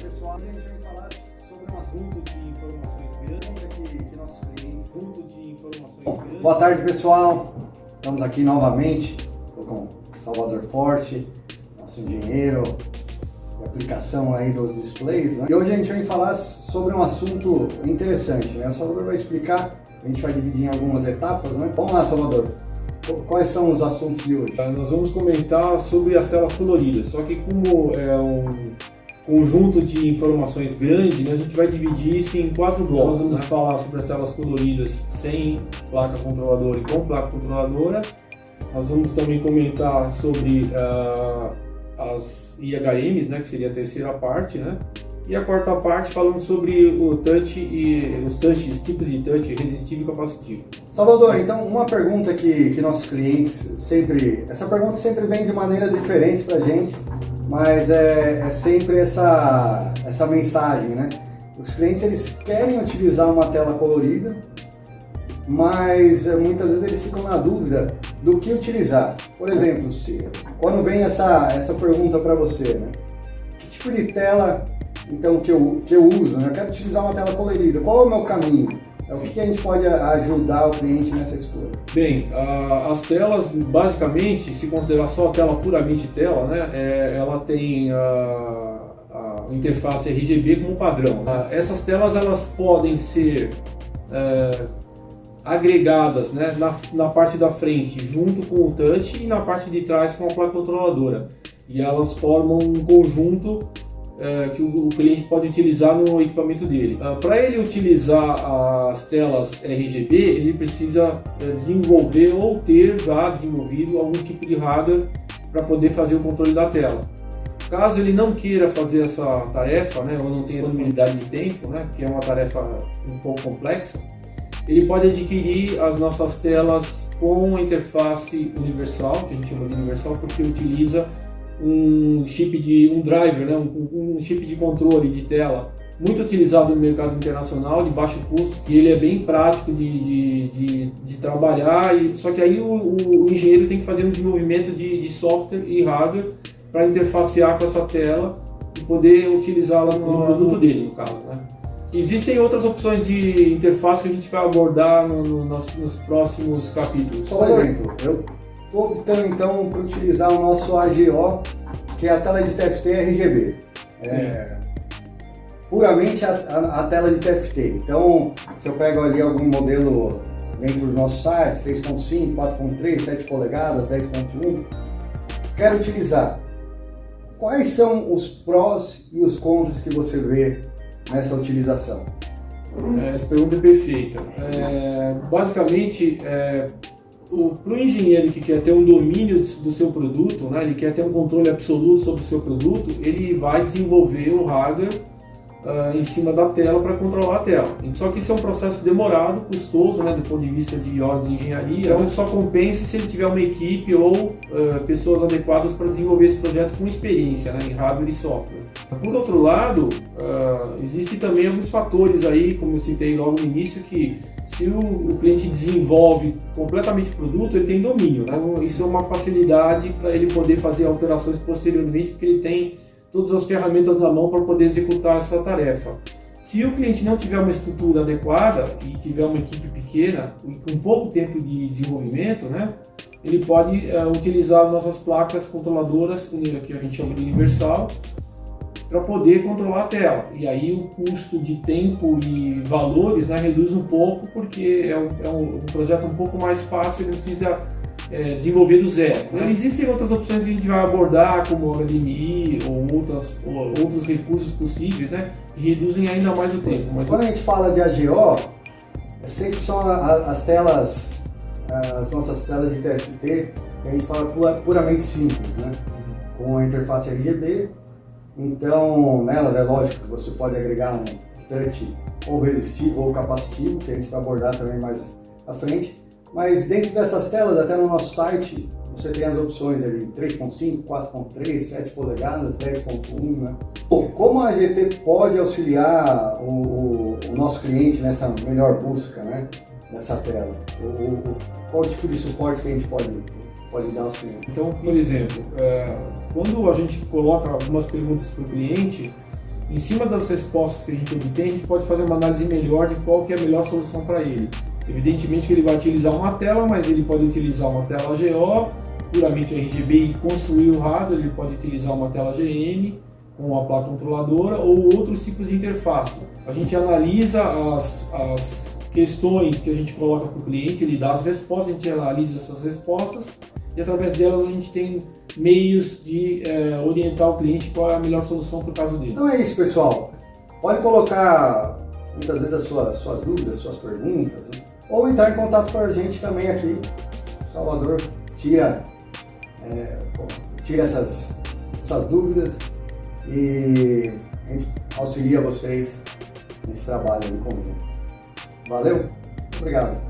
pessoal, a gente vai falar sobre um assunto de informações grandes que nossos clientes. Boa tarde, pessoal. Estamos aqui novamente. Estou com o Salvador Forte, nosso engenheiro de aplicação aí dos displays, né? E hoje a gente vai falar sobre um assunto interessante, né? O Salvador vai explicar, a gente vai dividir em algumas etapas, né? Vamos lá, Salvador. Quais são os assuntos de hoje? Nós vamos comentar sobre as telas coloridas, só que como é um conjunto de informações grande, né, a gente vai dividir isso em 4 blocos. Nós vamos falar sobre as telas coloridas sem placa controladora e com placa controladora. Nós vamos também comentar sobre as IHMs, né, que seria a terceira parte, né? E a quarta parte falando sobre o touch e os tipos de touch resistivo e capacitivo. Salvador, então uma pergunta que nossos clientes sempre... Essa pergunta sempre vem de maneiras diferentes para a gente, mas é sempre essa mensagem, né? Os clientes eles querem utilizar uma tela colorida, mas muitas vezes eles ficam na dúvida do que utilizar. Por exemplo, quando vem essa pergunta para você, né? Que tipo de tela então que eu uso, né? Eu quero utilizar uma tela colorida, qual é o meu caminho? O que a gente pode ajudar o cliente nessa escolha? Bem, as telas, basicamente, se considerar só a tela puramente tela, né, ela tem a interface RGB como padrão. Essas telas elas podem ser agregadas, né, na parte da frente junto com o touch e na parte de trás com a placa controladora. E elas formam um conjunto que o cliente pode utilizar no equipamento dele. Para ele utilizar as telas RGB, ele precisa desenvolver ou ter já desenvolvido algum tipo de hardware para poder fazer o controle da tela. Caso ele não queira fazer essa tarefa, né, ou não tenha disponibilidade de tempo, né, que é uma tarefa um pouco complexa, ele pode adquirir as nossas telas com a interface universal, que a gente chama de universal porque utiliza um driver, né? um chip de controle de tela muito utilizado no mercado internacional, de baixo custo, que ele é bem prático de trabalhar, só que aí o engenheiro tem que fazer um desenvolvimento de software e hardware para interfacear com essa tela e poder utilizá-la no produto dele, no caso, né? Existem outras opções de interface que a gente vai abordar nos próximos capítulos. Só um exemplo, eu estou optando então por utilizar o nosso AGO, que é a tela de TFT RGB. Puramente a tela de TFT. Então, se eu pego ali algum modelo dentro dos nossos sites, 3.5, 4.3, 7 polegadas, 10.1, quero utilizar. Quais são os prós e os contras que você vê nessa utilização? Essa pergunta é perfeita. Basicamente, para o engenheiro que quer ter um domínio do seu produto, né, ele quer ter um controle absoluto sobre o seu produto, ele vai desenvolver o hardware em cima da tela para controlar a tela. Só que isso é um processo demorado, custoso, né, do ponto de vista de ordem de engenharia, então só compensa se ele tiver uma equipe ou pessoas adequadas para desenvolver esse projeto com experiência, né, em hardware e software. Por outro lado, existem também alguns fatores aí, como eu citei logo no início, que se o cliente desenvolve completamente o produto, ele tem domínio, né? Isso é uma facilidade para ele poder fazer alterações posteriormente, porque ele tem todas as ferramentas na mão para poder executar essa tarefa. Se o cliente não tiver uma estrutura adequada e tiver uma equipe pequena e com pouco tempo de desenvolvimento, né, ele pode utilizar as nossas placas controladoras, que a gente chama de universal, para poder controlar a tela. E aí o custo de tempo e valores, né, reduz um pouco, porque é um projeto um pouco mais fácil, ele não precisa desenvolver do zero, né? Existem outras opções que a gente vai abordar, como HDMI ou outros recursos possíveis, né, que reduzem ainda mais o tempo. Quando a gente fala de AGO, sempre são as telas, as nossas telas de TFT, que a gente fala puramente simples, né, com a interface RGB. Então, nelas é lógico que você pode agregar um touch ou resistivo ou capacitivo, que a gente vai abordar também mais à frente. Mas dentro dessas telas, até no nosso site, você tem as opções ali, 3.5, 4.3, 7 polegadas, 10.1, né? Bom, como a GT pode auxiliar o nosso cliente nessa melhor busca, né, dessa tela? Qual tipo de suporte que a gente pode dar aos clientes? Então, por exemplo, quando a gente coloca algumas perguntas para o cliente, em cima das respostas que a gente obtém, a gente pode fazer uma análise melhor de qual que é a melhor solução para ele. Evidentemente que ele vai utilizar uma tela, mas ele pode utilizar uma tela GO, puramente RGB e construir o hardware, ele pode utilizar uma tela GM com a placa controladora ou outros tipos de interface. A gente analisa as questões que a gente coloca para o cliente, ele dá as respostas, a gente analisa essas respostas e através delas a gente tem meios de orientar o cliente qual é a melhor solução para o caso dele. Então é isso, pessoal. Pode colocar muitas vezes as suas dúvidas, suas perguntas, né? Ou entrar em contato com a gente também aqui. Salvador tira essas dúvidas e a gente auxilia vocês nesse trabalho em conjunto. Valeu? Obrigado.